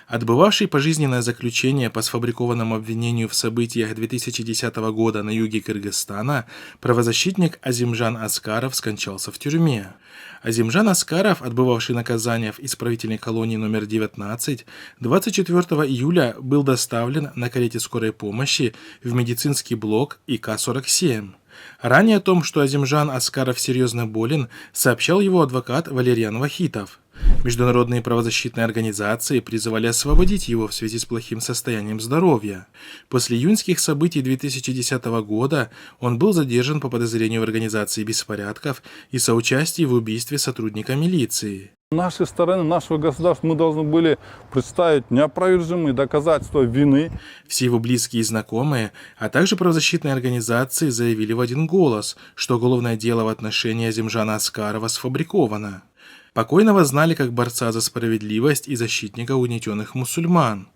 Отбывавший пожизненное заключение по сфабрикованному обвинению в событиях 2010 года на юге Кыргызстана, правозащитник Азимжан Аскаров скончался в тюрьме. Азимжан Аскаров, отбывавший наказание в исправительной колонии номер 19, 24 июля был доставлен на карете скорой помощи в медицинский блок ИК-47. Ранее о том, что Азимжан Аскаров серьезно болен, сообщал его адвокат Валерьян Вахитов. Международные правозащитные организации призывали освободить его в связи с плохим состоянием здоровья. После июньских событий 2010 года он был задержан по подозрению в организации беспорядков и соучастии в убийстве сотрудника милиции. С нашей стороны, нашего государства, мы должны были представить неопровержимые доказательства вины. Все его близкие и знакомые, а также правозащитные организации заявили в один голос, что уголовное дело в отношении Азимжана Аскарова сфабриковано. Покойного знали как борца за справедливость и защитника угнетенных мусульман.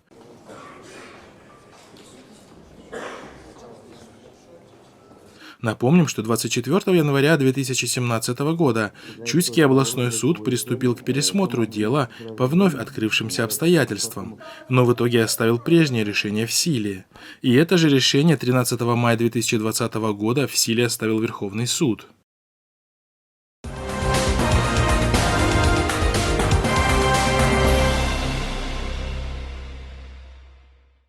Напомним, что 24 января 2017 года Чуйский областной суд приступил к пересмотру дела по вновь открывшимся обстоятельствам, но в итоге оставил прежнее решение в силе. И это же решение 13 мая 2020 года в силе оставил Верховный суд.